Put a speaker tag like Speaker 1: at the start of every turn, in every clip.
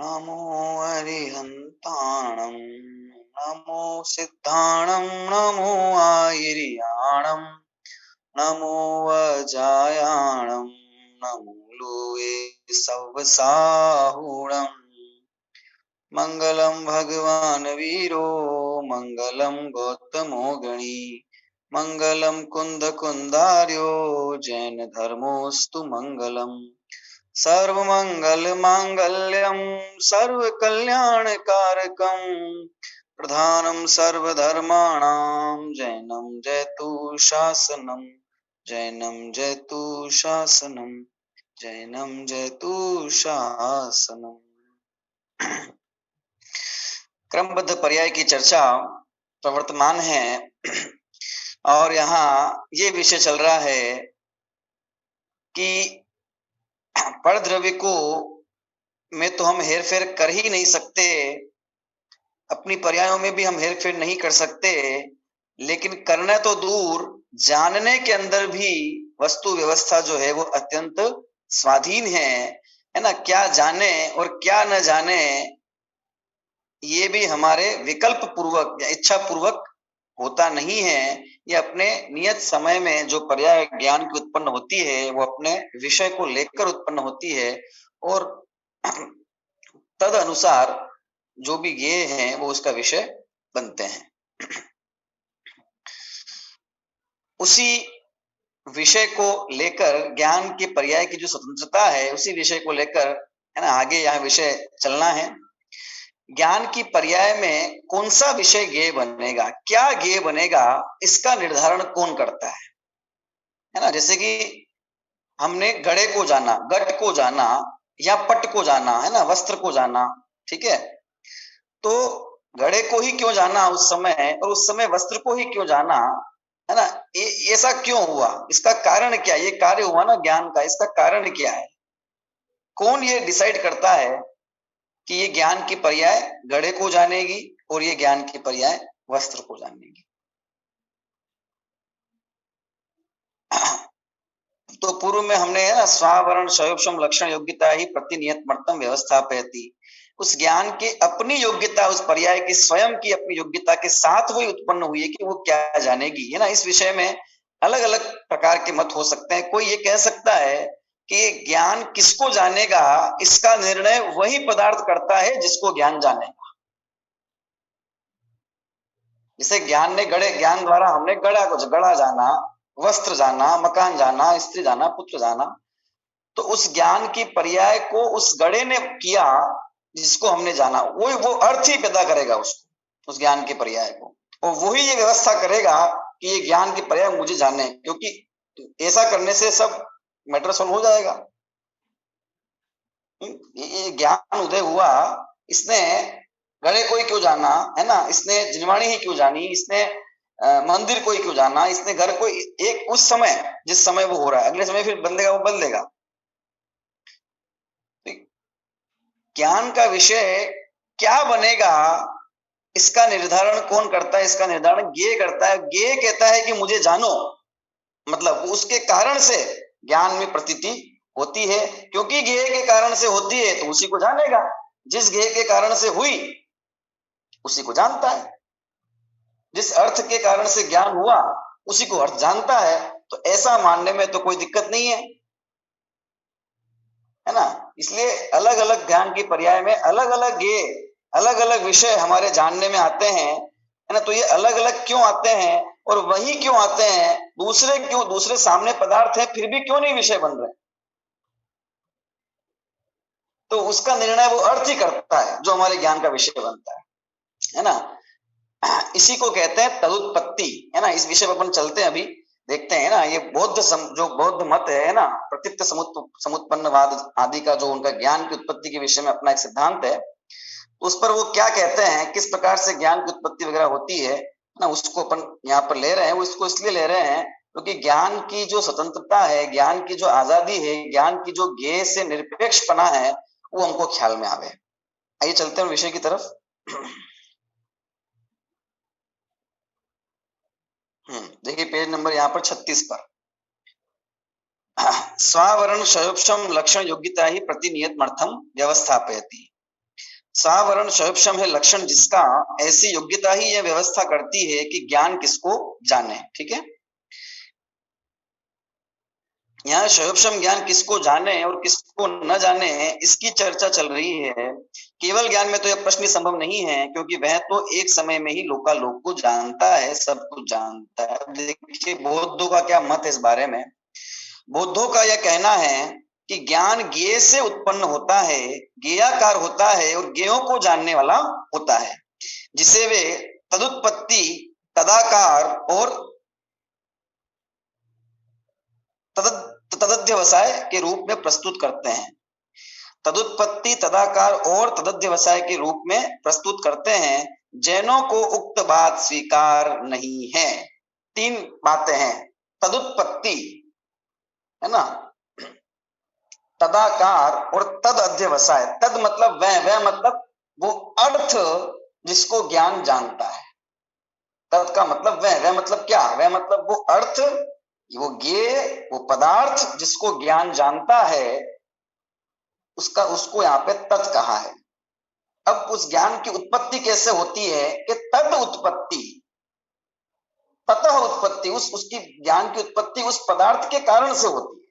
Speaker 1: नमो अरिहन्ताणं नमो सिद्धाणं नमो आयर्याणं नमो वज्रायाणं नमो लोये सवसाहुणम् मंगलम भगवान वीरो मंगलम गौतमो गणी मंगलम कुंद कुंदार्यो जैन धर्मोस्तु मंगलम सर्वमंगल मांगल्यम सर्व कल्याण कारकम प्रधानम सर्वधर्माणां जैनम जयतु शासनम जैनम जयतु शासनम जैनम जयतु शासनम। क्रमबद्ध पर्याय की चर्चा प्रवर्तमान है और यहाँ ये विषय चल रहा है कि परद्रव्य को में तो हम हेरफेर कर ही नहीं सकते, अपनी पर्यायों में भी हम हेरफेर नहीं कर सकते, लेकिन करना तो दूर जानने के अंदर भी वस्तु व्यवस्था जो है वो अत्यंत स्वाधीन है ना। क्या जाने और क्या न जाने ये भी हमारे विकल्प पूर्वक या इच्छा पूर्वक होता नहीं है। ये अपने नियत समय में जो पर्याय ज्ञान की उत्पन्न होती है वो अपने विषय को लेकर उत्पन्न होती है और तद अनुसार जो भी ज्ञेय है वो उसका विषय बनते हैं। उसी विषय को लेकर ज्ञान के पर्याय की जो स्वतंत्रता है उसी विषय को लेकर है ना आगे यहाँ विषय चलना है। ज्ञान की पर्याय में कौन सा विषय ज्ञेय बनेगा, क्या ज्ञेय बनेगा, इसका निर्धारण कौन करता है ना। जैसे कि हमने घड़े को जाना, घट को जाना या पट को जाना है ना, वस्त्र को जाना, ठीक है। तो घड़े को ही क्यों जाना उस समय और उस समय वस्त्र को ही क्यों जाना, है ना। ऐसा क्यों हुआ, इसका कारण क्या, ये कार्य हुआ ना ज्ञान का, इसका कारण क्या है, कौन ये डिसाइड करता है कि ये ज्ञान की पर्याय घड़े को जानेगी और ये ज्ञान की पर्याय वस्त्र को जानेगी। तो पूर्व में हमने है ना स्वावरण शयोपम लक्षण योग्यता ही प्रतिनियत मर्तम व्यवस्थापयति, उस ज्ञान की अपनी योग्यता, उस पर्याय की स्वयं की अपनी योग्यता के साथ वही उत्पन्न हुई है कि वो क्या जानेगी, है ना। इस विषय में अलग अलग प्रकार के मत हो सकते हैं। कोई ये कह सकता है कि ज्ञान किसको जानेगा इसका निर्णय वही पदार्थ करता है जिसको ज्ञान जानेगा। जैसे ज्ञान ने ज्ञान द्वारा हमने गड़ा जाना, वस्त्र जाना, मकान जाना, स्त्री जाना, पुत्र जाना, तो उस ज्ञान की पर्याय को उस गड़े ने किया जिसको हमने जाना, वो अर्थ ही पैदा करेगा उसको, उस ज्ञान के पर्याय को, और वही ये व्यवस्था करेगा कि ये ज्ञान की पर्याय मुझे जाने, क्योंकि ऐसा करने से सब मैटर सॉल्व हो जाएगा। ये ज्ञान उदय हुआ, इसने गड़े को ही क्यों जाना, है ना, इसने जिनवाणी ही क्यों जानी, इसने मंदिर को ही क्यों जाना, इसने घर को, एक उस समय जिस समय वो हो रहा है, अगले समय फिर बदलेगा, वो बदलेगा। ज्ञान का विषय क्या बनेगा इसका निर्धारण कौन करता है, इसका निर्धारण ज्ञेय करता है। ज्ञेय कहता है कि मुझे जानो, मतलब उसके कारण से ज्ञान में प्रतीति होती है, क्योंकि ज्ञेय के कारण से होती है तो उसी को जानेगा, जिस ज्ञेय के कारण से हुई उसी को जानता है, जिस अर्थ के कारण से ज्ञान हुआ उसी को अर्थ जानता है। तो ऐसा मानने में तो कोई दिक्कत नहीं है ना। इसलिए अलग अलग ज्ञान की पर्याय में अलग अलग ज्ञेय, अलग अलग विषय हमारे जानने में आते हैं, है ना। तो ये अलग अलग क्यों आते हैं और वही क्यों आते हैं, दूसरे सामने पदार्थ है फिर भी क्यों नहीं विषय बन रहे, तो उसका निर्णय वो अर्थ ही करता है जो हमारे ज्ञान का विषय बनता है ना। इसी को कहते हैं तदुत्पत्ति, है ना। इस विषय पर अपन चलते हैं, अभी देखते हैं ना। ये जो बौद्ध मत है ना, प्रतीत समुत्पन्नवाद आदि का जो उनका ज्ञान की उत्पत्ति के विषय में अपना एक सिद्धांत है, उस पर वो क्या कहते हैं, किस प्रकार से ज्ञान की उत्पत्ति वगैरह होती है ना, उसको अपन यहाँ पर ले रहे हैं। वो इसको इसलिए ले रहे हैं क्योंकि ज्ञान की जो स्वतंत्रता है, ज्ञान की जो आजादी है, ज्ञान की जो ज्ञेय से निरपेक्षपना है, वो हमको ख्याल में आवे। आइए चलते हैं विषय की तरफ। देखिए पेज नंबर यहाँ पर 36 पर, स्वावरण शयोपम लक्षण योग्यता ही प्रतिनियत मर्थम व्यवस्थापयति। सावरण शब्दम है लक्षण जिसका, ऐसी योग्यता ही यह व्यवस्था करती है कि ज्ञान किसको जाने। ठीक है, यहाँ शब्दम ज्ञान किसको जाने और किसको न जाने इसकी चर्चा चल रही है। केवल ज्ञान में तो यह प्रश्न संभव नहीं है, क्योंकि वह तो एक समय में ही लोकालोक को जानता है, सब कुछ जानता है। देखिए बौद्धों का क्या मत है इस बारे में। बौद्धों का यह कहना है कि ज्ञान ज्ञेय से उत्पन्न होता है, ज्ञेयाकार होता है और ज्ञेयों को जानने वाला होता है, जिसे वे तदुत्पत्ति, तदाकार और तदध्यवसाय के रूप में प्रस्तुत करते हैं। तदुत्पत्ति, तदाकार और तदध्यवसाय के रूप में प्रस्तुत करते हैं। जैनों को उक्त बात स्वीकार नहीं है। तीन बातें हैं, तदुत्पत्ति है ना, तदाकार और तद अध्यवसाय। तद मतलब वह मतलब वो अर्थ जिसको ज्ञान जानता है। तद का मतलब वह मतलब क्या, वह मतलब वो अर्थ, वो ज्ञेय, वो पदार्थ जिसको ज्ञान जानता है, उसका उसको यहाँ पे तत् कहा है। अब उस ज्ञान की उत्पत्ति कैसे होती है कि तद उत्पत्ति, ततः उत्पत्ति, उसकी ज्ञान की उत्पत्ति उस पदार्थ के कारण से होती है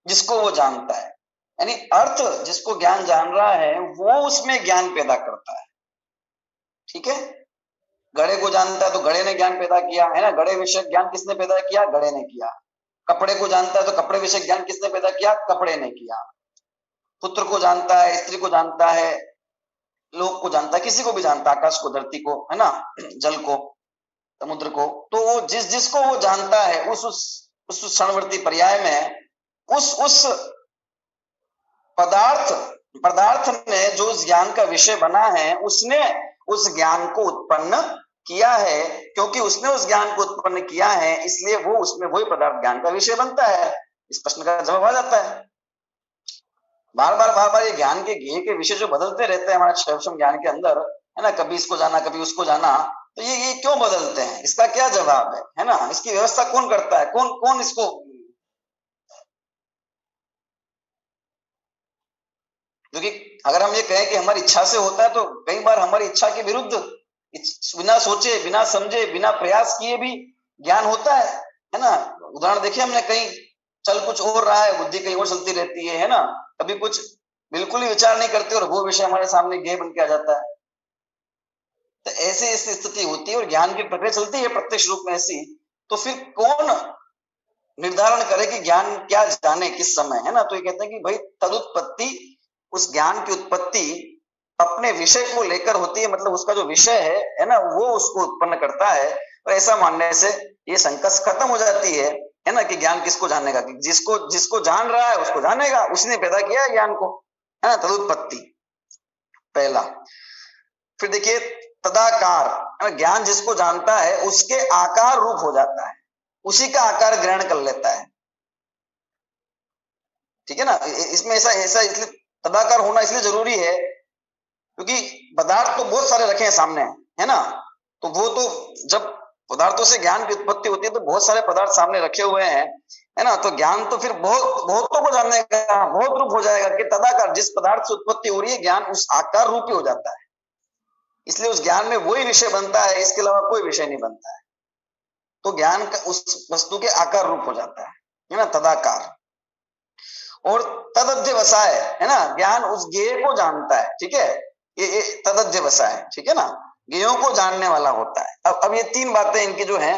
Speaker 1: जिसको वो जानता है। यानी अर्थ जिसको ज्ञान जान रहा है वो उसमें ज्ञान पैदा करता है। ठीक है, घड़े को जानता है तो घड़े ने ज्ञान पैदा किया, है ना। घड़े विषय ज्ञान किसने पैदा किया, घड़े ने किया। कपड़े को जानता है तो कपड़े विषय ज्ञान किसने पैदा किया, कपड़े ने किया। पुत्र को जानता है, स्त्री को जानता है, लोक को जानता है, किसी को भी जानता है, आकाश को, धरती को, है ना, जल को, समुद्र को। तो वो जिसको वो जानता है उस क्षणवर्ती पर्याय में उस पदार्थ ने जो उस ज्ञान का विषय बना है, उसने उस ज्ञान को उत्पन्न किया है। क्योंकि उसने उस ज्ञान को उत्पन्न किया है, इसलिए वो उसमें वही पदार्थ ज्ञान का विषय बनता है। इस प्रश्न का जवाब आ जाता है। बार बार ये ज्ञान के ज्ञेय के विषय जो बदलते रहते हैं हमारे शैवसम ज्ञान के अंदर, है ना, कभी इसको जाना कभी उसको जाना, तो ये क्यों बदलते हैं, इसका क्या जवाब है ना। इसकी व्यवस्था कौन करता है, कौन इसको, क्योंकि अगर हम ये कहें कि हमारी इच्छा से होता है तो कई बार हमारी इच्छा के विरुद्ध, बिना सोचे, बिना समझे, बिना प्रयास किए भी ज्ञान होता है ना। उदाहरण देखिए, हमने कहीं चल कुछ और रहा है, बुद्धि कहीं और चलती रहती है ना। कभी कुछ बिल्कुल ही विचार नहीं करते और वो विषय हमारे सामने ज्ञेय बन के आ जाता है। तो ऐसी स्थिति होती है और ज्ञान की प्रक्रिया चलती है प्रत्यक्ष रूप में ऐसी। तो फिर कौन निर्धारण करे कि ज्ञान क्या जाने किस समय, है ना। तो ये कहते हैं कि भाई तदुत्पत्ति, उस ज्ञान की उत्पत्ति अपने विषय को लेकर होती है, मतलब उसका जो विषय है ना, वो उसको उत्पन्न करता है। और ऐसा मानने से ये शंका खत्म हो जाती है ना, कि ज्ञान किसको जाने का, जिसको जान रहा है उसको जानेगा, उसने पैदा किया है ज्ञान को, है ना। तदुत्पत्ति पहला। फिर देखिए तदाकार, ज्ञान जिसको जानता है उसके आकार रूप हो जाता है, उसी का आकार ग्रहण कर लेता है। ठीक है ना। इसमें ऐसा इसलिए तदाकार होना इसलिए जरूरी है क्योंकि पदार्थ तो बहुत सारे रखे हैं सामने, है ना। तो वो तो जब पदार्थों से ज्ञान की उत्पत्ति होती है तो बहुत सारे पदार्थ सामने रखे हुए हैं, है ना। तो ज्ञान तो फिर बहुतों को जानने का बहुत रूप हो जाएगा कि तदाकार, जिस पदार्थ से उत्पत्ति हो रही है ज्ञान उस आकार रूप ही हो जाता है। इसलिए उस ज्ञान में वही विषय बनता है, इसके अलावा कोई विषय नहीं बनता है। तो ज्ञान का उस वस्तु के आकार रूप हो जाता है ना, तदाकार। और तदध्यवसाय, है ना, ज्ञान उस ज्ञेय को जानता है। ठीक है, ये तदध्यवसाय, ठीक है ना, ज्ञेयों को जानने वाला होता है। अब ये तीन बातें इनकी जो है,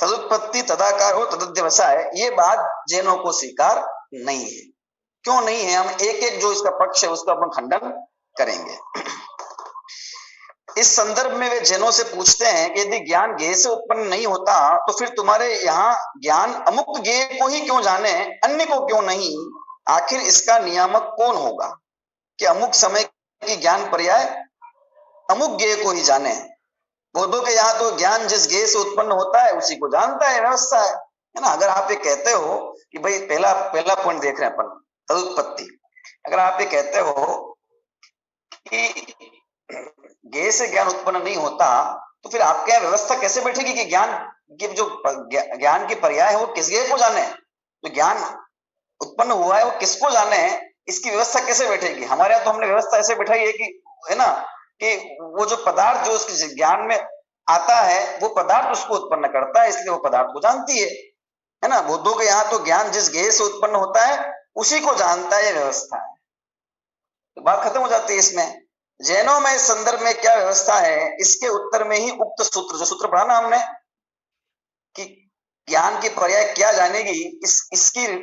Speaker 1: तदुत्पत्ति, तदाकार और तदध्यवसाय, ये बात जैनों को स्वीकार नहीं है। क्यों नहीं है, हम एक एक जो इसका पक्ष है उसका अपन खंडन करेंगे। इस संदर्भ में वे जैनों से पूछते हैं कि यदि ज्ञान ज्ञेय से उत्पन्न नहीं होता तो फिर तुम्हारे यहाँ ज्ञान अमुक ज्ञेय को ही क्यों जाने, अन्य को क्यों नहीं। आखिर इसका नियामक कौन होगा कि अमुक समय की ज्ञान पर्याय अमुक ज्ञेय को ही जाने। बौद्धों के यहाँ तो ज्ञान जिस ज्ञेय से उत्पन्न होता है उसी को जानता है, व्यवस्था है ना। अगर आप ये कहते हो कि भाई पहला पॉइंट देख रहे हैं अपन, तदुत्पत्ति, अगर आप ये कहते हो कि ज्ञेय से ज्ञान उत्पन्न नहीं होता तो फिर आपके यहाँ व्यवस्था कैसे बैठेगी कि ज्ञान की जो ज्ञान की पर्याय है वो किस ज्ञेय को जाने, तो ज्ञान उत्पन्न हुआ है वो किसको जाने। इसकी व्यवस्था कैसे बैठेगी? हमारे यहाँ तो हमने व्यवस्था ऐसे बैठाई है कि, है ना, कि वो जो पदार्थ जो उसके ज्ञान में आता है वो पदार्थ उसको उत्पन्न करता है, इसलिए वो पदार्थ को जानती है ना। बुद्धों के यहाँ तो ज्ञान जिस गेय से उत्पन्न होता है उसी को जानता है, व्यवस्था है। तो बात खत्म हो जाती है इसमें। जैनों में इस संदर्भ में क्या व्यवस्था है, इसके उत्तर में ही उक्त सूत्र, जो सूत्र पढ़ा ना हमने कि ज्ञान की पर्याय क्या जानेगी,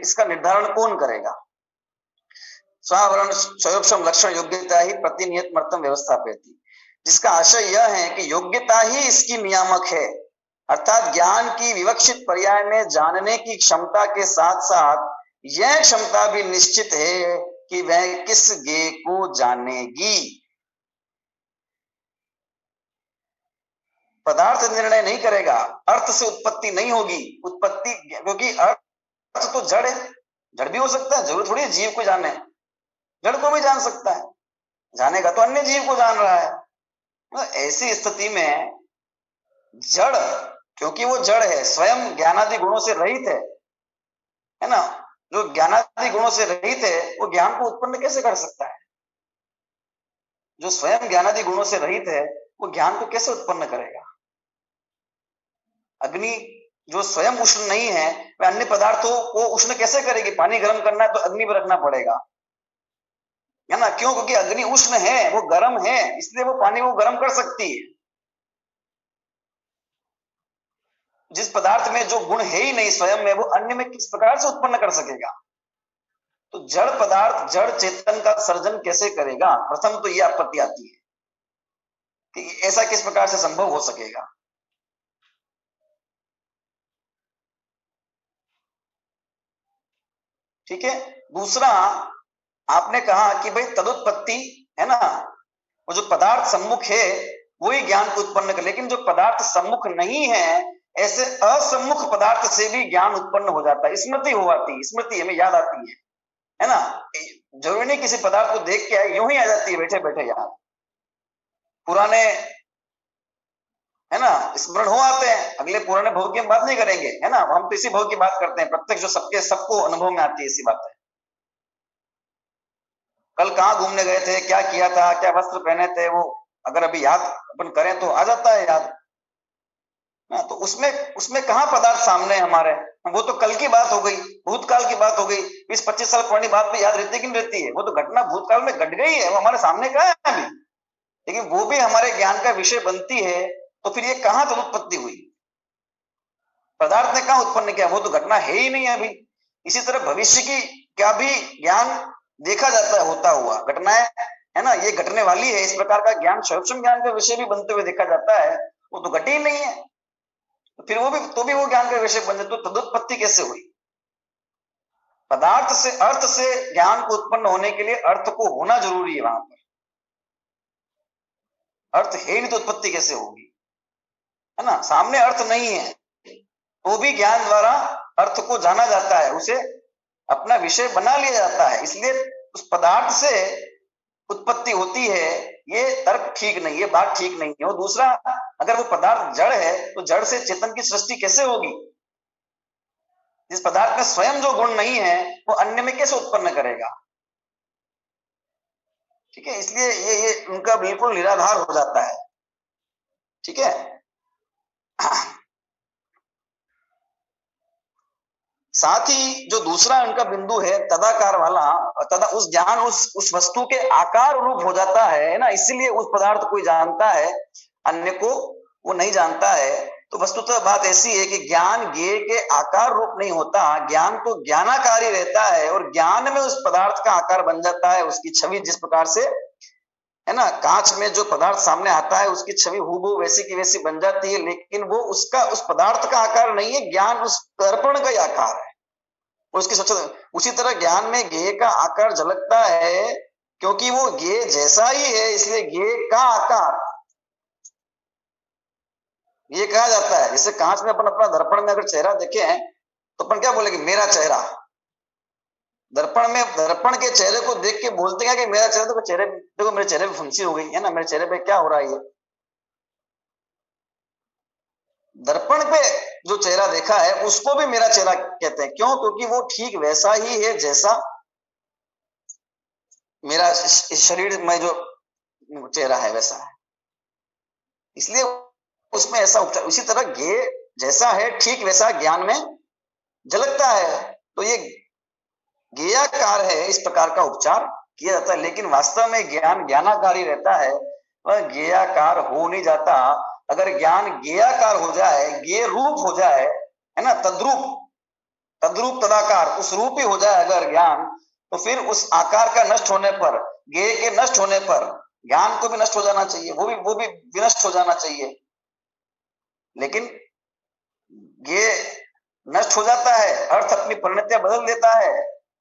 Speaker 1: इसका निर्धारण कौन करेगा? स्वावरण स्वयोपम लक्षण योग्यता ही प्रतिनियत मर्तम व्यवस्था पेती, जिसका आशय यह है कि योग्यता ही इसकी नियामक है, अर्थात ज्ञान की विवक्षित पर्याय में जानने की क्षमता के साथ साथ यह क्षमता भी निश्चित है कि वह किस ज्ञेय को जानेगी। पदार्थ निर्णय नहीं करेगा, अर्थ से उत्पत्ति नहीं होगी, उत्पत्ति, क्योंकि अर्थ तो जड़ है, जड़ भी हो सकता है, जरूर थोड़ी जीव को जाने, जड़ को भी जान सकता है, जानेगा तो अन्य जीव को जान रहा है। तो ऐसी स्थिति में जड़, क्योंकि वो जड़ है, स्वयं ज्ञानादि गुणों से रहित है ना, जो ज्ञानादि गुणों से रहित है वो ज्ञान को उत्पन्न कैसे कर सकता है? जो स्वयं ज्ञानादि गुणों से रहित है वो ज्ञान को कैसे उत्पन्न करेगा? अग्नि जो स्वयं उष्ण नहीं है वह अन्य पदार्थों को उष्ण कैसे करेगी? पानी गर्म करना है तो अग्नि पर रखना पड़ेगा, है ना, क्यों? क्योंकि अग्नि उष्ण है, वो गर्म है, इसलिए वो पानी को गर्म कर सकती है। जिस पदार्थ में जो गुण है ही नहीं स्वयं में, वो अन्य में किस प्रकार से उत्पन्न कर सकेगा? तो जड़ पदार्थ जड़ चेतन का सर्जन कैसे करेगा? प्रथम तो यह आपत्ति आती है कि ऐसा किस प्रकार से संभव हो सकेगा। ठीक है। दूसरा, आपने कहा कि भाई तदुत्पत्ति, है ना, वो जो पदार्थ सम्मुख है वही ज्ञान को उत्पन्न कर, लेकिन जो पदार्थ सम्मुख नहीं है ऐसे असम्मुख पदार्थ से भी ज्ञान उत्पन्न हो जाता है। स्मृति हो आती है, स्मृति हमें याद आती है ना, जरूरी नहीं किसी पदार्थ को देख के यूं ही आ जाती है बैठे बैठे याद, पुराने, है ना, स्मरण हो आते हैं। अगले पुराने भोग की हम बात नहीं करेंगे, है ना, हम तो इसी भोग की बात करते हैं, प्रत्यक्ष जो सबको अनुभव में आती है, इसी बात है। कल कहाँ घूमने गए थे, क्या किया था, क्या वस्त्र पहने थे, वो अगर अभी याद अपन करें तो आ जाता है याद ना। तो उसमें कहाँ पदार्थ सामने हमारे, वो तो कल की बात हो गई, भूतकाल की बात हो गई। 20-25 साल पुरानी बात भी याद रहती है कि नहीं रहती है? वो तो घटना भूतकाल में घट गई है, वो हमारे सामने कहाँ है अभी, लेकिन वो भी हमारे ज्ञान का विषय बनती है। तो फिर ये कहाँ तदुत्पत्ति हुई? पदार्थ ने कहाँ उत्पन्न किया? वो तो घटना है ही नहीं अभी। इसी तरह भविष्य की क्या भी ज्ञान देखा जाता है होता हुआ, घटनाएं, है ना, ये घटने वाली है, इस प्रकार का ज्ञान सूक्ष्म ज्ञान का विषय भी बनते हुए देखा जाता है, वो तो घटी ही नहीं है। तो फिर वो ज्ञान का विषय बन जाए, तो तदुत्पत्ति कैसे हुई? पदार्थ से, अर्थ से ज्ञान को उत्पन्न होने के लिए अर्थ को होना जरूरी है, वहां पर अर्थ है नहीं तो उत्पत्ति कैसे होगी, है ना। सामने अर्थ नहीं है तो भी ज्ञान द्वारा अर्थ को जाना जाता है, उसे अपना विषय बना लिया जाता है, इसलिए उस पदार्थ से उत्पत्ति होती है। ये तर्क ठीक नहीं, ये बात ठीक नहीं है। और दूसरा, अगर वो पदार्थ जड़ है तो जड़ से चेतन की सृष्टि कैसे होगी? जिस पदार्थ में स्वयं जो गुण नहीं है वो अन्य में कैसे उत्पन्न करेगा? ठीक है, इसलिए ये उनका बिल्कुल निराधार हो जाता है। ठीक है। साथ ही जो दूसरा उनका बिंदु है तदाकार वाला, तदा उस ज्ञान उस वस्तु के आकार रूप हो जाता है ना, इसीलिए उस पदार्थ को जानता है, अन्य को वो नहीं जानता है। तो वस्तुतः बात ऐसी है कि ज्ञान ज्ञेय के आकार रूप नहीं होता, ज्ञान तो ज्ञानाकारी रहता है, और ज्ञान में उस पदार्थ का आकार बन जाता है, उसकी छवि जिस प्रकार से, है ना, कांच में जो पदार्थ सामने आता है उसकी छवि हूबहू वैसी की वैसी बन जाती है, लेकिन वो उस पदार्थ का आकार नहीं है, ज्ञान उस दर्पण का ही आकार है, उसकी स्वच्छता। उसी तरह ज्ञान में ज्ञेय का आकार झलकता है, क्योंकि वो ज्ञेय जैसा ही है, इसलिए ज्ञेय का आकार ये कहा जाता है। जैसे कांच में अपन अपना दर्पण में अगर चेहरा देखे हैं तो अपन क्या बोलेंगे? मेरा चेहरा। दर्पण में, दर्पण के चेहरे को देख के बोलते हैं कि मेरा चेहरा, देखो चेहरे, देखो मेरे चेहरे पे फुंसी हो गई है ना, मेरे चेहरे पे क्या हो रहा है? ये दर्पण पे जो चेहरा देखा है उसको भी मेरा चेहरा कहते हैं। क्यों? क्योंकि वो ठीक वैसा ही है जैसा मेरा इस शरीर में जो चेहरा है वैसा है, इसलिए उसमें ऐसा उपचार। इसी तरह ज्ञेय जैसा है ठीक वैसा ज्ञान में झलकता है, तो ये ज्ञेयाकार है, इस प्रकार का उपचार किया जाता है। लेकिन वास्तव में ज्ञान ज्ञानाकार ही रहता है, वह ज्ञेयाकार हो नहीं जाता। अगर ज्ञान ज्ञेयाकार हो जाए, ज्ञेय रूप हो जाए, है ना, तद्रूप तदाकार, उस रूप ही हो जाए अगर ज्ञान, तो फिर उस आकार का नष्ट होने पर, ज्ञेय के नष्ट होने पर ज्ञान को भी नष्ट हो जाना चाहिए, वो भी विनष्ट हो जाना चाहिए। लेकिन ज्ञेय नष्ट हो जाता है, अर्थ अपनी परिणतियां बदल देता है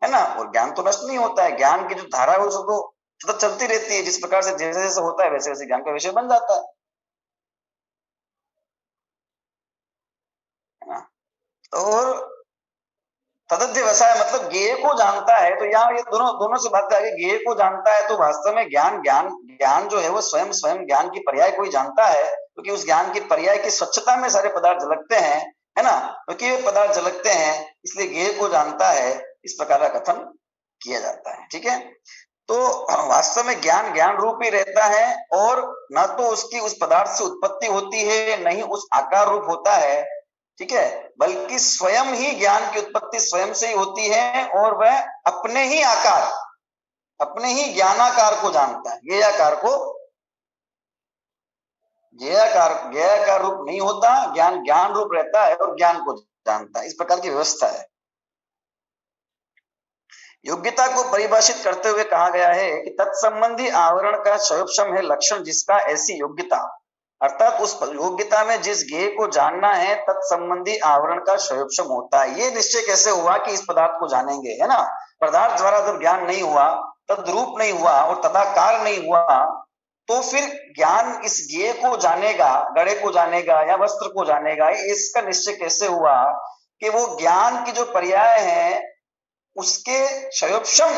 Speaker 1: ना, और ज्ञान तो नष्ट नहीं होता है। ज्ञान की जो धारा है वो तो सतत चलती रहती है, जिस प्रकार से जैसे जैसे होता है वैसे वैसे ज्ञान का विषय बन जाता है ना। और तदध्यवसाय मतलब ज्ञेय को जानता है, तो यहाँ ये दोनों दोनों से बात है। ज्ञेय को जानता है तो वास्तव में ज्ञान ज्ञान ज्ञान जो है वो स्वयं स्वयं ज्ञान की पर्याय को ही जानता है, क्योंकि उस ज्ञान की पर्याय की स्वच्छता में सारे पदार्थ झलकते हैं, है ना, क्योंकि वे पदार्थ झलकते हैं, इसलिए ज्ञेय को जानता है, इस प्रकार का कथन किया जाता है। ठीक है, तो वास्तव में ज्ञान ज्ञान रूप ही रहता है, और न तो उसकी उस पदार्थ से उत्पत्ति होती है, नहीं उस आकार रूप होता है, ठीक है, बल्कि स्वयं ही ज्ञान की उत्पत्ति स्वयं से ही होती है, और वह अपने ही आकार, अपने ही ज्ञानाकार को जानता है। ज्ञेयाकार रूप नहीं होता, ज्ञान ज्ञान रूप रहता है और ज्ञान को जानता है, इस प्रकार की व्यवस्था है। योग्यता को परिभाषित करते हुए कहा गया है कि तत्संबंधी आवरण का क्षयोपशम है लक्षण जिसका, ऐसी योग्यता, अर्थात उस योग्यता में जिस ज्ञेय को जानना है तत्संबंधी आवरण का क्षयोपशम होता है। ये निश्चय कैसे हुआ कि इस पदार्थ को जानेंगे, है ना, पदार्थ द्वारा जब ज्ञान नहीं हुआ, तद्रूप नहीं हुआ और तदाकार नहीं हुआ, तो फिर ज्ञान इस ज्ञेय को जानेगा, गड़े को जानेगा या वस्त्र को जानेगा, इसका निश्चय कैसे हुआ कि वो ज्ञान की जो पर्याय है उसके क्षयोपशम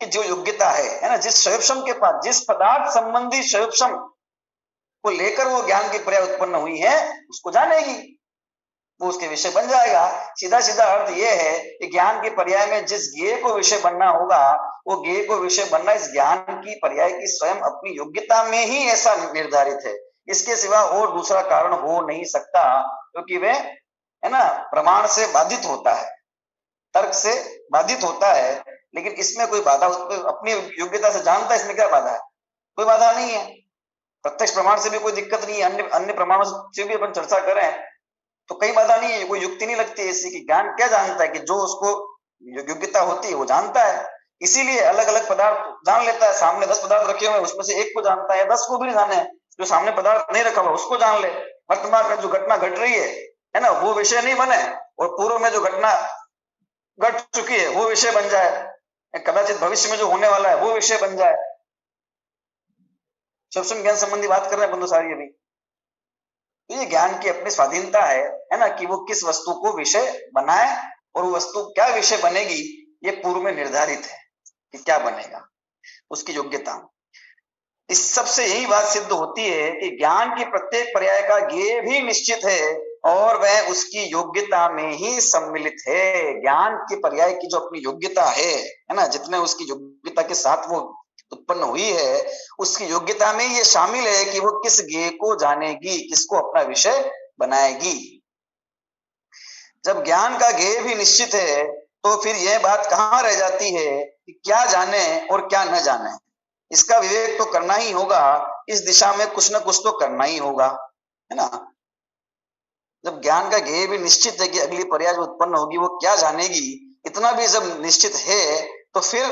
Speaker 1: की जो योग्यता है ना, जिस क्षयोपशम के पास, जिस पदार्थ संबंधी क्षयोपशम को लेकर वो ज्ञान की पर्याय उत्पन्न हुई है, उसको जानेगी, वो उसके विषय बन जाएगा। सीधा सीधा अर्थ ये है कि ज्ञान के पर्याय में जिस ज्ञेय को विषय बनना होगा, वो ज्ञेय को विषय बनना इस ज्ञान की पर्याय की स्वयं अपनी योग्यता में ही ऐसा निर्धारित है, इसके सिवा और दूसरा कारण हो नहीं सकता, क्योंकि वे, है ना, प्रमाण से बाधित होता है, तर्क से बाधित होता है। लेकिन इसमें कोई बाधा, अपनी योग्यता से जानता है, इसमें क्या बाधा है? कोई बाधा नहीं है। प्रत्यक्ष प्रमाण से भी कोई दिक्कत नहीं है, अन्य अन्य प्रमाणों से भी अपन चर्चा करें तो कई बाधा नहीं है, कोई युक्ति नहीं लगती ऐसी कि ज्ञान क्या जानता है, कि जो उसको योग्यता होती है वो जानता है, इसीलिए अलग अलग पदार्थ जान लेता है। सामने 10 पदार्थ रखे हुए हैं, उसमें से एक को जानता है, 10 को भी नहीं जाने, जो सामने पदार्थ नहीं रखा हुआ उसको जान ले। वर्तमान में जो घटना घट रही है ना, वो विषय नहीं बने, और पूर्व में जो घटना घट चुकी है वो विषय बन जाए, कदाचित भविष्य में जो होने वाला है वो विषय बन जाए। स्वप्न ज्ञान संबंधी बात कर रहे हैं बंधु सारी अभी। तो ये ज्ञान की अपनी स्वाधीनता है ना, कि वो किस वस्तु को विषय बनाए, और वो वस्तु क्या विषय बनेगी ये पूर्व में निर्धारित है कि क्या बनेगा, उसकी योग्यता। इस सबसे यही बात सिद्ध होती है कि ज्ञान की प्रत्येक पर्याय का ज्ञेय भी निश्चित है और वह उसकी योग्यता में ही सम्मिलित है। ज्ञान के पर्याय की जो अपनी योग्यता है ना, जितने उसकी योग्यता के साथ वो उत्पन्न हुई है, उसकी योग्यता में ये शामिल है कि वो किस ज्ञेय को जानेगी, किसको अपना विषय बनाएगी। जब ज्ञान का ज्ञेय भी निश्चित है तो फिर यह बात कहाँ रह जाती है कि क्या जाने और क्या न जाने। इसका विवेक तो करना ही होगा, इस दिशा में कुछ न कुछ तो करना ही होगा, है ना। जब ज्ञान का ज्ञेय भी निश्चित है कि अगली पर्याय जो उत्पन्न होगी वो क्या जानेगी, इतना भी जब निश्चित है तो फिर,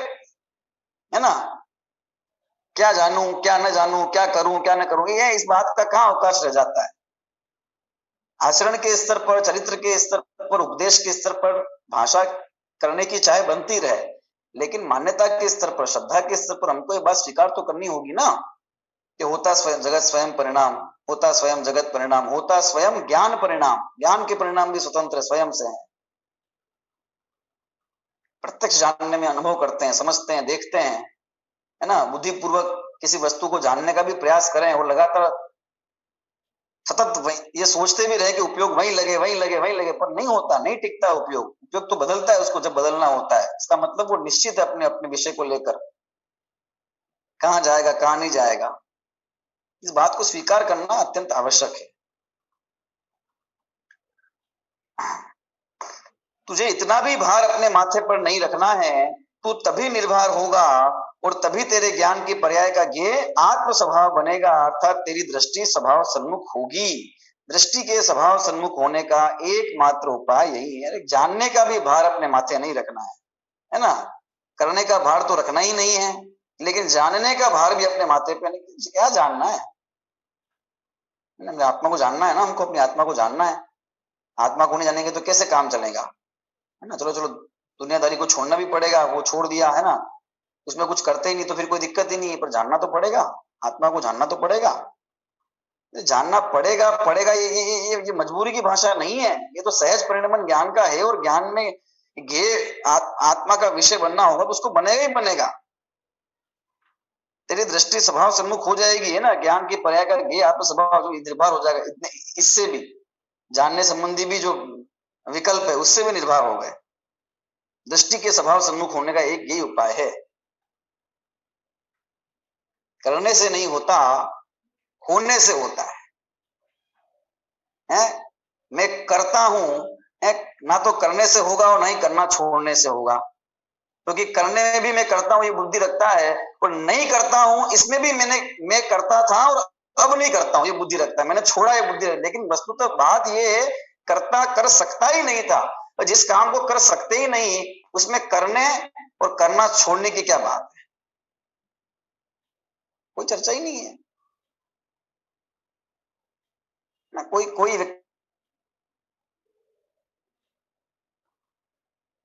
Speaker 1: है ना, क्या जानूं क्या न जानूं, क्या करूं क्या न करूं, ये इस बात का कहाँ अवकाश रह जाता है। आचरण के स्तर पर, चरित्र के स्तर पर, उपदेश के स्तर पर भाषा करने की चाहे बनती रहे, लेकिन मान्यता के स्तर पर, श्रद्धा के स्तर पर हमको ये बात स्वीकार तो करनी होगी ना कि होता स्वयं जगत स्वयं परिणाम, होता स्वयं जगत परिणाम, होता स्वयं ज्ञान परिणाम। ज्ञान के परिणाम भी स्वतंत्र स्वयं से हैं, प्रत्यक्ष जानने में अनुभव करते हैं, समझते हैं, देखते हैं, है ना। बुद्धिपूर्वक किसी वस्तु को जानने का भी प्रयास करें और लगातार सतत ये सोचते भी रहे कि उपयोग वहीं लगे वहीं लगे वहीं लगे, पर नहीं होता, नहीं टिकता उपयोग। उपयोग तो बदलता है उसको जब बदलना होता है, इसका मतलब वो निश्चित है अपने अपने विषय को लेकर। कहाँ जाएगा, कहाँ नहीं जाएगा। इस बात को स्वीकार करना अत्यंत आवश्यक है। तुझे इतना भी भार अपने माथे पर नहीं रखना है, तू तभी निर्भर होगा और तभी तेरे ज्ञान के पर्याय का ज्ञेय आत्म स्वभाव बनेगा, अर्थात तेरी दृष्टि स्वभाव सन्मुख होगी। दृष्टि के स्वभाव सन्मुख होने का एकमात्र उपाय यही है। जानने का भी भार अपने माथे नहीं रखना है ना। करने का भार तो रखना ही नहीं है, लेकिन जानने का भार भी अपने माथे पे नहीं। क्या जानना है? आत्मा को जानना है ना, हमको अपनी आत्मा को जानना है। आत्मा को नहीं जानेंगे तो कैसे काम चलेगा, है ना। चलो चलो, दुनियादारी को छोड़ना भी पड़ेगा, वो छोड़ दिया है ना, उसमें कुछ करते ही नहीं तो फिर कोई दिक्कत ही नहीं है, पर जानना तो पड़ेगा, आत्मा को जानना तो पड़ेगा। जानना पड़ेगा पड़ेगा ये मजबूरी की भाषा नहीं है, ये तो सहज परिणमन ज्ञान का है। और ज्ञान में आत्मा का विषय बनना होगा तो उसको बनेगा ही बनेगा। तेरी दृष्टि स्वभाव सम्मुख हो जाएगी, है ना। ज्ञान की पर्याय का ये आत्म स्वभाव जो निर्भर हो जाएगा। इतने इससे भी जानने संबंधी भी जो विकल्प है उससे भी निर्भर हो गए। दृष्टि के स्वभाव सम्मुख होने का एक यही उपाय है। करने से नहीं होता, होने से होता है? मैं करता हूं, ना तो करने से होगा और ना ही करना छोड़ने से होगा। क्योंकि करने में भी मैं करता हूं ये बुद्धि रखता है, और नहीं करता हूं इसमें भी मैं करता था और अब नहीं करता हूं ये बुद्धि रखता है। मैंने छोड़ा ये बुद्धि। लेकिन वस्तुतः बात ये है, करता कर सकता ही नहीं था, और जिस काम को कर सकते ही नहीं उसमें करने और करना छोड़ने की क्या बात है? कोई चर्चा ही नहीं है ना। कोई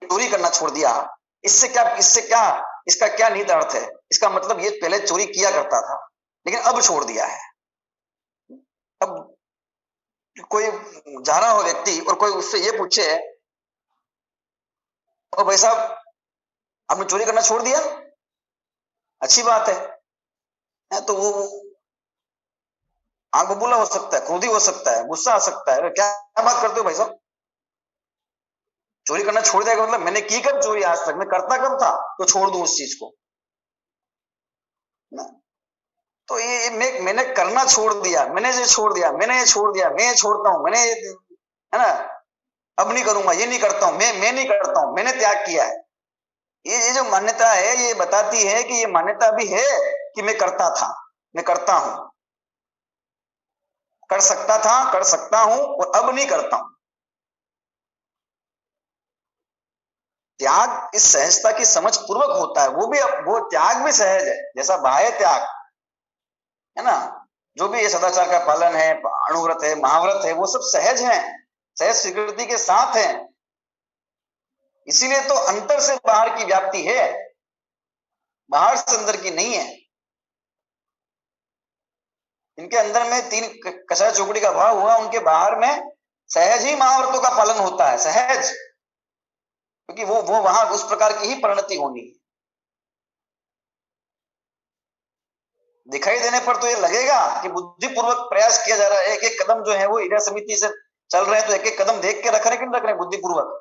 Speaker 1: चोरी करना छोड़ दिया, इससे क्या इसका क्या निहित अर्थ है? इसका मतलब ये पहले चोरी किया करता था लेकिन अब छोड़ दिया है। अब कोई जा रहा हो व्यक्ति और कोई उससे ये पूछे, और भाई साहब आपने चोरी करना छोड़ दिया, अच्छी बात है तो वो आंख बबूला हो सकता है, क्रोधी हो सकता है, गुस्सा आ सकता है। क्या बात करते हो भाई साहब, चोरी करना छोड़ दिया? मतलब मैंने की कब चोरी? आज तक मैं करता कब था तो छोड़ दूं उस चीज को ना। तो ये मैंने करना छोड़ दिया, मैंने ये छोड़ दिया, मैंने ये छोड़ दिया, मैं ये छोड़ता हूं, मैंने है ना, अब नहीं करूंगा, ये नहीं करता हूं, मैं नहीं करता हूं, मैंने त्याग किया है। ये जो मान्यता है ये बताती है कि ये मान्यता भी है कि मैं करता था, मैं करता हूं, कर सकता था, कर सकता हूं और अब नहीं करता हूं। त्याग इस सहजता की समझ पूर्वक होता है। वो त्याग भी सहज है, जैसा बाह्य त्याग है ना। जो भी ये सदाचार का पालन है, अणुव्रत है, महाव्रत है, वो सब सहज है, सहज स्वीकृति के साथ है। इसीलिए तो अंतर से बाहर की व्याप्ति है, बाहर से अंदर की नहीं है। इनके अंदर में तीन कषाय चौकड़ी का भाव हुआ, उनके बाहर में सहज ही महाव्रतों का पालन होता है, सहज। क्योंकि वो वहां उस प्रकार की ही परिणति होनी है। दिखाई देने पर तो ये लगेगा कि बुद्धिपूर्वक प्रयास किया जा रहा है, एक एक कदम जो है वो ईरा समिति से चल रहे हैं तो एक एक कदम देख के रख रहे हैं कि नहीं रख रहे हैं बुद्धिपूर्वक।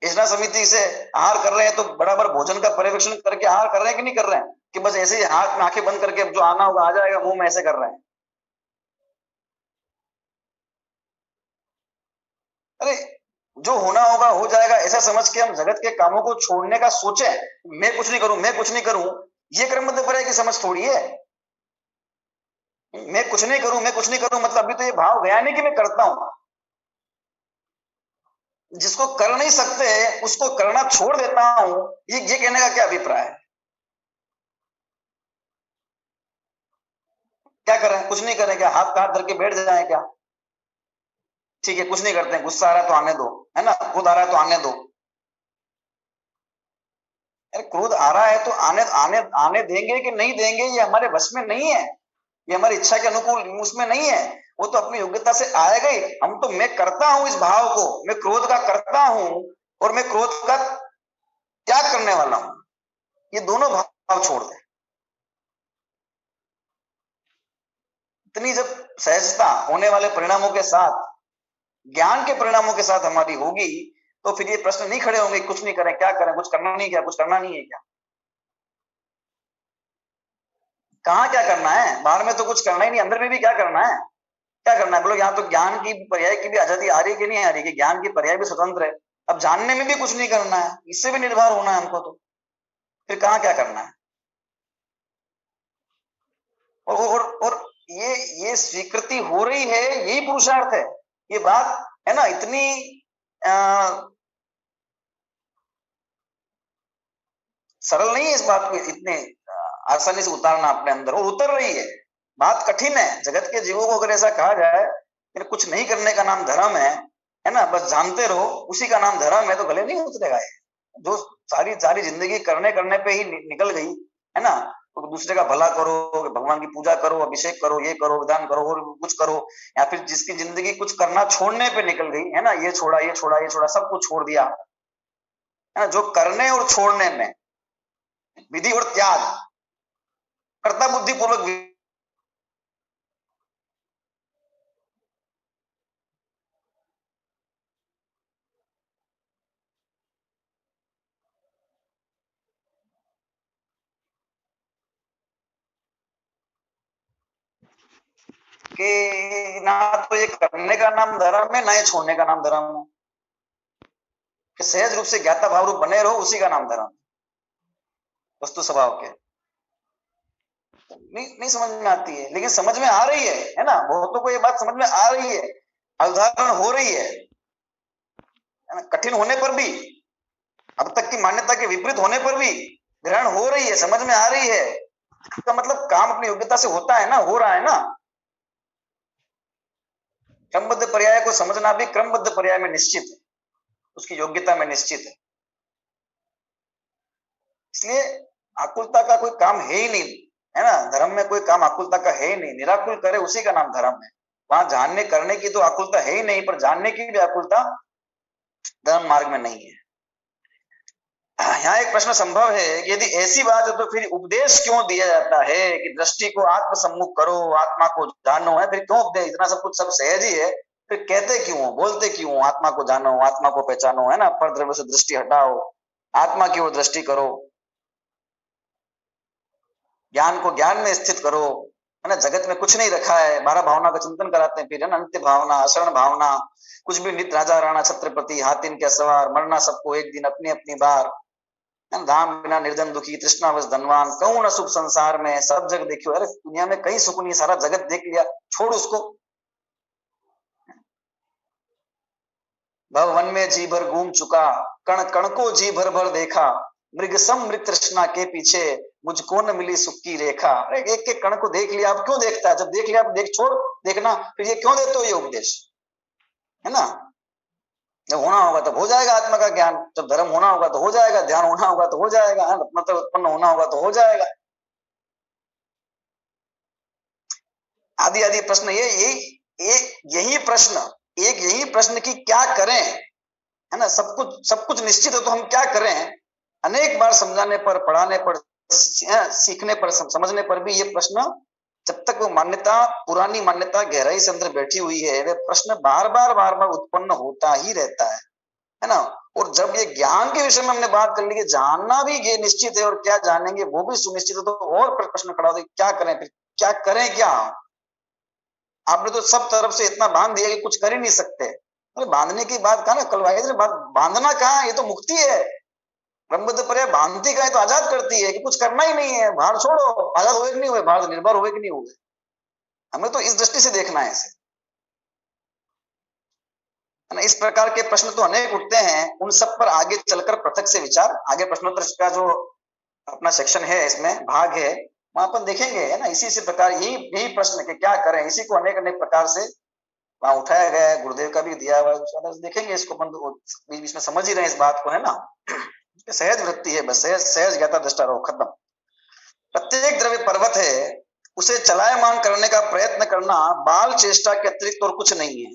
Speaker 1: ईरा समिति से आहार कर रहे हैं तो बराबर भोजन का पर्यवेक्षण करके आहार कर रहे हैं कि नहीं कर रहे हैं, कि बस ऐसे ही हाथ में आंखें बंद करके जो आना होगा आ जाएगा मुंह में, ऐसे कर रहे हैं। अरे जो होना होगा हो जाएगा, ऐसा समझ के हम जगत के कामों को छोड़ने का सोचे, मैं कुछ नहीं करूं, मैं कुछ नहीं करूं, ये क्रम मध्य पर की समझ थोड़ी है। मैं कुछ नहीं करूं, मैं कुछ नहीं करूं मतलब अभी तो ये भाव गया नहीं कि मैं करता हूं। जिसको कर नहीं सकते उसको करना छोड़ देता हूं, ये कहने का क्या अभिप्राय है? क्या करें? कुछ नहीं करें क्या? हाथ काट धर के बैठ जाए क्या? ठीक है, कुछ नहीं करते हैं, गुस्सा आ रहा है तो आने दो, है ना, क्रोध आ रहा है तो आने दो। अरे क्रोध आ रहा है तो आने आने आने देंगे कि नहीं देंगे ये हमारे वश में नहीं है, ये हमारी इच्छा के अनुकूल उसमें नहीं है। वो तो अपनी योग्यता से आएगा ही। हम तो मैं करता हूं इस भाव को, मैं क्रोध का करता हूं और मैं क्रोध का त्याग करने वाला हूं, ये दोनों भाव छोड़ दें। इतनी जब सहजता होने वाले परिणामों के साथ, ज्ञान के परिणामों के साथ हमारी होगी तो फिर ये प्रश्न नहीं खड़े होंगे कुछ नहीं करें, क्या करें, कुछ करना नहीं, क्या कुछ करना नहीं है क्या। कहाँ क्या करना है, बाहर में तो कुछ करना ही नहीं, अंदर में भी क्या करना है, क्या करना है बोलो। यहाँ तो ज्ञान की पर्याय की भी आजादी आ रही है कि नहीं आ रही, कि ज्ञान की पर्याय भी स्वतंत्र है। अब जानने में भी कुछ नहीं करना है, इससे भी निर्भर होना है हमको, तो फिर कहाँ क्या करना है। और ये स्वीकृति हो रही है, यही पुरुषार्थ है। ये बात है ना, इतनी सरल नहीं है इस बात को इतने आसानी से उतारना अपने अंदर, और उतर रही है। बात कठिन है। जगत के जीवों को अगर ऐसा कहा जाए कि कुछ नहीं करने का नाम धर्म है ना, बस जानते रहो उसी का नाम धर्म है, तो गले नहीं उतरेगा ये। जो सारी सारी जिंदगी करने करने पे ही निकल गई है ना, तो दूसरे का भला करो, भगवान की पूजा करो, अभिषेक करो, ये करो, विधान करो, और कुछ करो, या फिर जिसकी जिंदगी कुछ करना छोड़ने पे निकल गई है ना, ये छोड़ा, ये छोड़ा, ये छोड़ा, सब कुछ छोड़ दिया है ना, जो करने और छोड़ने में विधि और त्याग, कर्ता बुद्धि पूर्वक कि ना तो ये करने का नाम धर्म है, ना ये छोड़ने का नाम धर्म है, कि सहज रूप से ज्ञाता भाव रूप बने रहो, उसी का नाम धर्म, वस्तु स्वभाव के। नहीं समझ में आती है, लेकिन समझ में आ रही है ना, बहुतों को ये बात समझ में आ रही है, अवधारण हो रही है ना, कठिन होने पर भी, अब तक की मान्यता के विपरीत होने पर भी ग्रहण हो रही है, समझ में आ रही है। इसका मतलब काम अपनी योग्यता से होता है ना, हो रहा है ना। क्रमबद्ध पर्याय को समझना भी क्रमबद्ध पर्याय में निश्चित है, उसकी योग्यता में निश्चित है। इसलिए आकुलता का कोई काम है ही नहीं, है ना, धर्म में कोई काम आकुलता का है ही नहीं। निराकुल करे उसी का नाम धर्म है। वहां जानने करने की तो आकुलता है ही नहीं, पर जानने की भी आकुलता धर्म मार्ग में नहीं है। यहाँ एक प्रश्न संभव है कि यदि ऐसी बात है तो फिर उपदेश क्यों दिया जाता है कि दृष्टि को आत्म सम्मुख करो, आत्मा को जानो, है फिर क्यों उपदेश, इतना सब कुछ सब सहज ही है, फिर कहते क्यों, बोलते क्यों, आत्मा को जानो, आत्मा को पहचानो, है ना, पर द्रव्य से दृष्टि हटाओ, आत्मा की ओर दृष्टि करो, ज्ञान को ज्ञान में स्थित करो, है ना, जगत में कुछ नहीं रखा है, 12 भावना का चिंतन कराते हैं, फिर अंत्य भावना, अशरण भावना, कुछ भी नित राजा राणा छत्रपति, हाथिन के सवार, मरना सबको एक दिन अपनी अपनी बार, धाम बिना निर्धन दुखी, तृष्णावश धनवान, कहूं न सुख संसार में, सब जग देखियो। अरे दुनिया में कहीं सुख नहीं, सारा जगत देख लिया, छोड़ उसको। भव वन में जी भर घूम चुका, कण कण को जी भर भर देखा, मृग सम मृग तृष्णा के पीछे, मुझको न मिली सुख की रेखा। अरे एक एक कण को देख लिया, अब क्यों देखता है, जब देख लिया अब देख, छोड़ देखना, फिर ये क्यों देते हो ये उपदेश, है ना। जब होना होगा तब हो जाएगा आत्मा का ज्ञान, जब धर्म होना होगा तो हो जाएगा, ध्यान होना होगा तो हो जाएगा, मतलब उत्पन्न होना होगा तो हो जाएगा। आदि आदि प्रश्न, यही प्रश्न, यही प्रश्न की क्या करें, है ना, सब कुछ निश्चित है तो हम क्या करें, अनेक बार समझाने पर, पढ़ाने पर, सीखने पर, समझने पर भी ये प्रश्न, जब तक वो मान्यता, पुरानी मान्यता गहराई से अंदर बैठी हुई है, वे प्रश्न बार बार उत्पन्न होता ही रहता है ना। और जब ये ज्ञान के विषय में हमने बात कर ली कि जानना भी ये निश्चित है और क्या जानेंगे वो भी सुनिश्चित है, तो और प्रश्न खड़ा होता है, क्या करें फिर, क्या करें क्या। आपने तो सब तरफ से इतना बांध दिया कि कुछ कर ही नहीं सकते। अरे बांधने की बात कहा ना कल भाई, बांधना कहाँ, ये तो मुक्ति है। ब्रह्मबद्ध पर्याय बांधती का है तो आजाद करती है कि कुछ करना ही नहीं है, भार छोड़ो, आजाद हुए कि नहीं हुए, भार निर्भर हुए कि नहीं हुए। हमें तो इस दृष्टि से देखना है इसे, है ना। इस प्रकार के प्रश्न तो अनेक उठते हैं, उन सब पर आगे चलकर पृथक से विचार, आगे प्रश्नोत्तर का जो अपना सेक्शन है, इसमें भाग है, वहां पर देखेंगे, है ना। इसी से प्रकार यही प्रश्न के क्या करें, इसी को अनेक अनेक प्रकार से वहां उठाया गया है, गुरुदेव का भी दिया हुआ है, देखेंगे इसको, बीच बीच में समझ ही रहे इस बात को, है ना। सहज वृत्ति है, बस सहज सहज ज्ञाता दृष्टा रहो, खत्म। प्रत्येक द्रव्य पर्वत है, उसे चलायमान करने का प्रयत्न करना बाल चेष्टा के अतिरिक्त और कुछ नहीं है।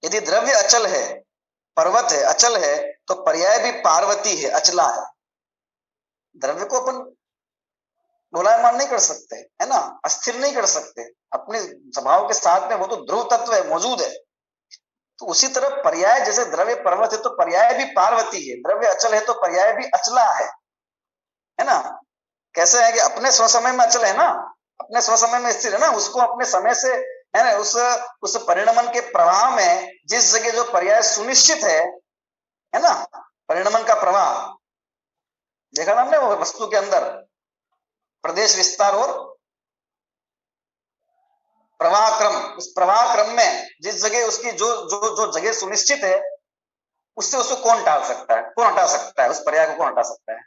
Speaker 1: यदि द्रव्य अचल है, पर्वत है, अचल है, तो पर्याय भी पार्वती है, अचला है। द्रव्य को अपन डोलायमान नहीं कर सकते, है ना, अस्थिर नहीं कर सकते, अपने स्वभाव के साथ में वो तो ध्रुव तत्व है, मौजूद है। तो उसी तरह पर्याय, जैसे द्रव्य पर्वत है तो पर्याय भी पार्वती है, द्रव्य अचल है तो पर्याय भी अचला है ना। कैसे है कि अपने स्वसमय में अचल है ना, अपने स्वसमय में स्थिर है ना, उसको अपने समय से, है ना, उस परिणमन के प्रवाह में जिस जगह जो पर्याय सुनिश्चित है ना, परिणमन का प्रवाह देखा ना हमने, वो वस्तु के अंदर प्रदेश विस्तार और प्रवाह क्रम, उस प्रवाह क्रम में जिस जगह उसकी जो जो जो जगह सुनिश्चित है, उससे उसको कौन टाल सकता है, कौन हटा सकता है, उस पर्याय को कौन हटा सकता है?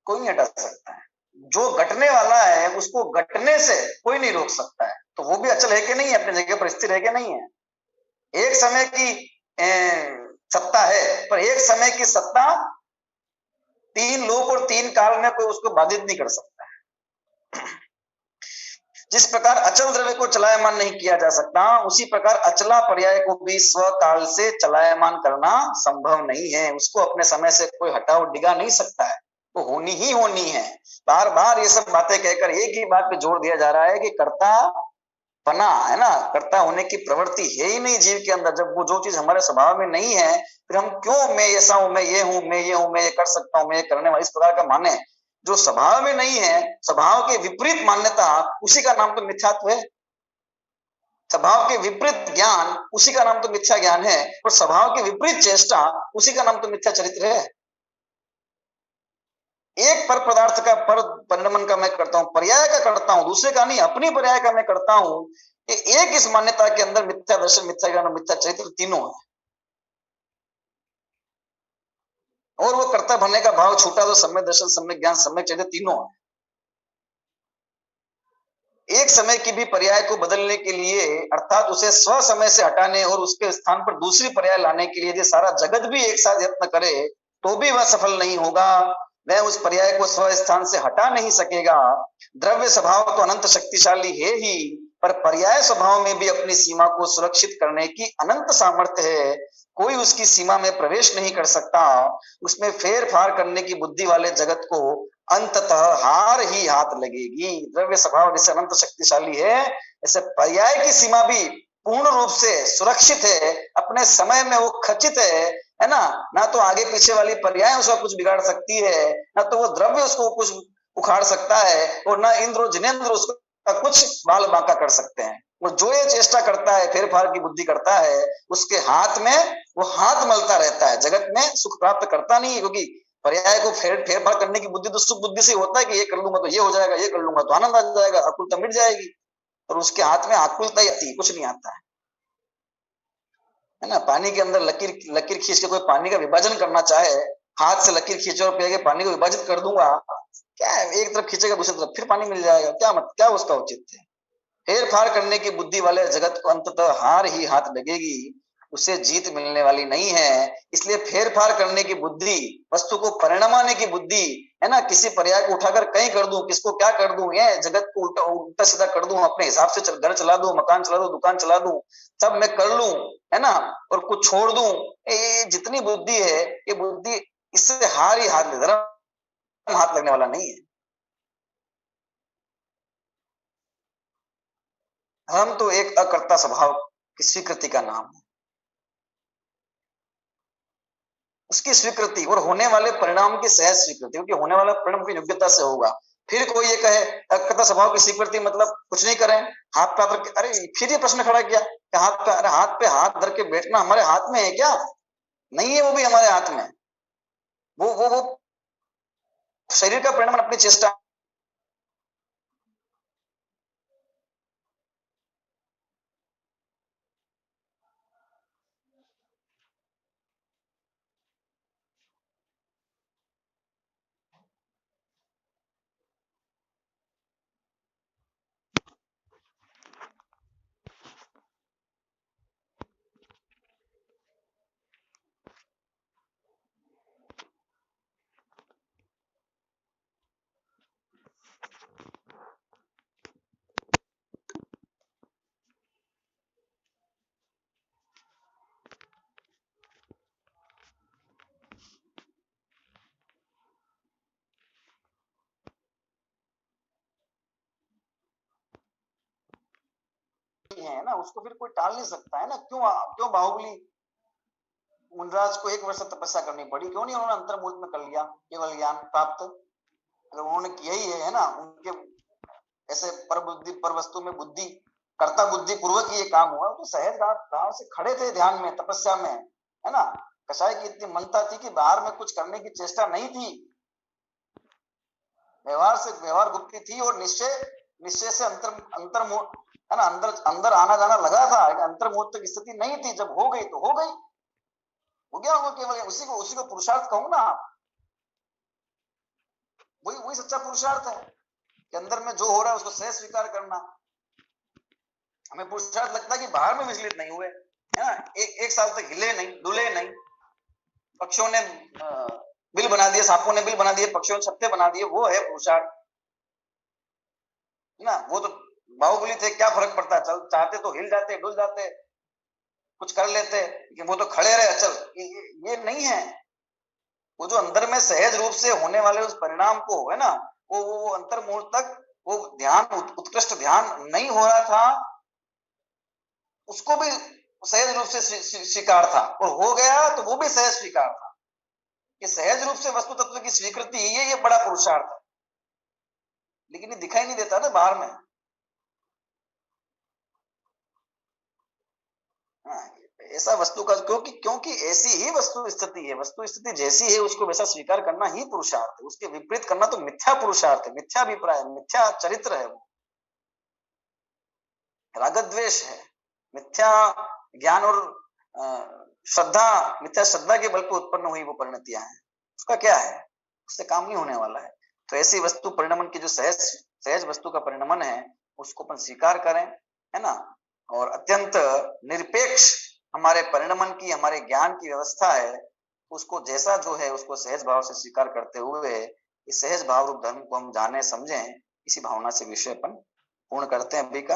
Speaker 1: कोई नहीं हटा सकता है। जो घटने वाला है उसको घटने से कोई नहीं रोक सकता है, तो वो भी अचल है कि नहीं है, अपनी जगह पर स्थिर है कि नहीं है? एक समय की सत्ता है, पर एक समय की सत्ता तीन लोक और तीन काल में कोई उसको बाधित नहीं कर सकता है। जिस प्रकार अचल द्रव्य को चलायमान नहीं किया जा सकता, उसी प्रकार अचला पर्याय को भी स्वकाल से चलायमान करना संभव नहीं है। उसको अपने समय से कोई हटाओ डिगा नहीं सकता है, वो होनी ही होनी है। बार बार ये सब बातें कहकर एक ही बात पे जोर दिया जा रहा है कि कर्ता बना, है ना, कर्ता होने की प्रवृत्ति है ही नहीं जीव के अंदर। जब वो जो चीज हमारे स्वभाव में नहीं है, फिर हम क्यों मैं ऐसा हूं, मैं ये हूं, मैं ये हूं, मैं ये कर सकता हूं, मैं ये करने वाला, इस प्रकार का माने? जो स्वभाव में नहीं है, स्वभाव के विपरीत मान्यता, उसी का नाम तो मिथ्यात्व है। स्वभाव के विपरीत ज्ञान, उसी का नाम तो मिथ्या ज्ञान है। और स्वभाव के विपरीत चेष्टा, उसी का नाम तो मिथ्या चरित्र है। एक पर पदार्थ का, पर परिणमन का मैं करता हूं, पर्याय का करता हूं, दूसरे का नहीं, अपनी पर्याय का मैं करता हूं। एक इस मान्यता के अंदर मिथ्या दर्शन, मिथ्या ज्ञान और मिथ्या चरित्र तीनों है। और वो कर्ता बनने का भाव छूटा तो सम्यक दर्शन, सम्यक ज्ञान, सम्यक चरित्र तीनों है। एक समय की भी पर्याय को बदलने के लिए, अर्थात उसे स्व समय से हटाने और उसके स्थान पर दूसरी पर्याय लाने के लिए यदि सारा जगत भी एक साथ यत्न करे तो भी वह सफल नहीं होगा। वह उस पर्याय को स्व स्थान से हटा नहीं सकेगा। द्रव्य स्वभाव तो अनंत शक्तिशाली है ही, पर पर्याय स्वभाव में भी अपनी सीमा को सुरक्षित करने की अनंत सामर्थ्य है। कोई उसकी सीमा में प्रवेश नहीं कर सकता। उसमें फेर फार करने की बुद्धि वाले जगत को अंततः हार ही हाथ लगेगी। द्रव्य स्वभाव जैसे अनंत शक्तिशाली है, ऐसे पर्याय की सीमा भी पूर्ण रूप से सुरक्षित है, अपने समय में वो खचित है ना। ना तो आगे पीछे वाली पर्याय उसका कुछ बिगाड़ सकती है, ना तो वो द्रव्य उसको कुछ उखाड़ सकता है, और ना इंद्र और जिनेन्द्र उसका कुछ बाल बांका कर सकते हैं। वो जो ये चेष्टा करता है, फेर फार की बुद्धि करता है, उसके हाथ में वो हाथ मलता रहता है, जगत में सुख प्राप्त करता नहीं है। क्योंकि पर्याय को फेरफार करने की बुद्धि तो सुख बुद्धि से होता है कि ये कर लूंगा तो ये हो जाएगा, ये कर लूंगा तो आनंद आ जाएगा, आकुलता मिट जाएगी। और उसके हाथ में आकुलता ही आती है, कुछ नहीं आता है ना। पानी के अंदर लकीर लकीर खींच के कोई पानी का विभाजन करना चाहे, हाथ से लकीर खींचे और कहे पानी को विभाजित कर दूंगा, क्या है, एक तरफ खींचेगा दूसरी तरफ फिर पानी मिल जाएगा, क्या उसका औचित्य है? फेर फार करने की बुद्धि वाले जगत को अंततः हार ही हाथ लगेगी, उसे जीत मिलने वाली नहीं है। इसलिए फेर फार करने की बुद्धि, वस्तु को परिणमाने की बुद्धि, है ना, किसी पर्याय को उठाकर कहीं कर दूं, किसको क्या कर दूं, ये जगत को उल्टा उल्टा सीधा कर दूं, अपने हिसाब से घर चला दूं, मकान चला दूं, दुकान चला दूं, सब मैं कर लूं, है ना, और कुछ छोड़ दूं, ये जितनी बुद्धि है, ये बुद्धि इससे हार ही हाथ धर्म हाथ लगने वाला नहीं है। धर्म तो एक अकर्ता स्वभाव की स्वीकृति का नाम है, उसकी स्वीकृति और होने वाले परिणाम की सहज स्वीकृति, क्योंकि होने वाला परिणाम की योग्यता से होगा। फिर कोई ये कहे अकर्ता स्वभाव की स्वीकृति मतलब कुछ नहीं करें, हाथ पे हाथ, अरे फिर ये प्रश्न खड़ा किया कि हाथ पे, अरे हाथ पे हाथ धर के बैठना हमारे हाथ में है क्या? नहीं है, वो भी हमारे हाथ में। वो शरीर का परिणाम अपनी चेष्टा है ना, उसको फिर कोई टाल नहीं सकता है ना। क्यों क्यों बाहुबली मुनिराज को 1 वर्ष तपस्या करनी पड़ी, क्यों नहीं उन्होंने अंतर्मुहूर्त में कर लिया केवल ज्ञान प्राप्त? अगर उन्होंने किया ही है ना, उनके ऐसे पर बुद्धि पर वस्तु में बुद्धि कर्ता बुद्धि पूर्वक ये काम हुआ, तो सहज भाव से खड़े थे ध्यान में, तपस्या में, है ना। कसाई की इतनी मनता थी कि बाहर में कुछ करने की चेष्टा नहीं थी, व्यवहार से व्यवहार गुप्ती थी, और निश्चय से अंतर है ना, अंदर आना जाना लगा था। अंतर्मुहूर्त की स्थिति नहीं थी, जब हो गई तो हो गई, हो गया होगा, केवल उसी को पुरुषार्थ कहूं ना आप, वही सच्चा पुरुषार्थ है कि अंदर में जो हो रहा है उसको सहज स्वीकार करना। हमें पुरुषार्थ लगता है कि बाहर में विचलित नहीं हुए, है ना, एक साल तक हिले नहीं, डुले नहीं, पक्षियों ने बिल बना दिए, सांपों ने बिल बना दिए, पक्षियों ने छत्ते बना दिए, वो है पुरुषार्थ ना। वो तो बाहुबली थे, क्या फर्क पड़ता है, चल चाहते तो हिल जाते, डुल जाते, कुछ कर लेते, लेकिन वो तो खड़े रहे अचल। ये नहीं है। वो जो अंदर में सहज रूप से होने वाले उस परिणाम को, है ना, वो अंतर्मुहूर्त तक वो ध्यान, उत्कृष्ट ध्यान नहीं हो रहा था, उसको भी सहज रूप से स्वीकार था, और हो गया तो वो भी सहज स्वीकार था। कि सहज रूप से वस्तु तत्व की स्वीकृति, ये बड़ा पुरुषार्थ है, लेकिन ये दिखाई नहीं देता ना बाहर में। ऐसा वस्तु का, क्योंकि ऐसी ही वस्तु स्थिति है, वस्तु स्थिति जैसी है उसको वैसा स्वीकार करना ही पुरुषार्थ है, उसके विपरीत करना तो मिथ्या पुरुषार्थ है, मिथ्या अभिप्राय, मिथ्या चरित्र है, वो रागद्वेष है, मिथ्या ज्ञान और श्रद्धा, मिथ्या श्रद्धा के बल पर उत्पन्न हुई वो परिणतियां हैं, उसका क्या है, उससे काम नहीं होने वाला है। तो ऐसी वस्तु परिणमन की जो सहज वस्तु का परिणमन है, उसको अपन स्वीकार करें, है ना, और अत्यंत निरपेक्ष हमारे परिणमन की, हमारे ज्ञान की व्यवस्था है, उसको जैसा जो है उसको सहज भाव से स्वीकार करते हुए इस सहज भाव रूप धर्म को हम जाने समझें, इसी भावना से विषय अपन पूर्ण करते हैं अभी का।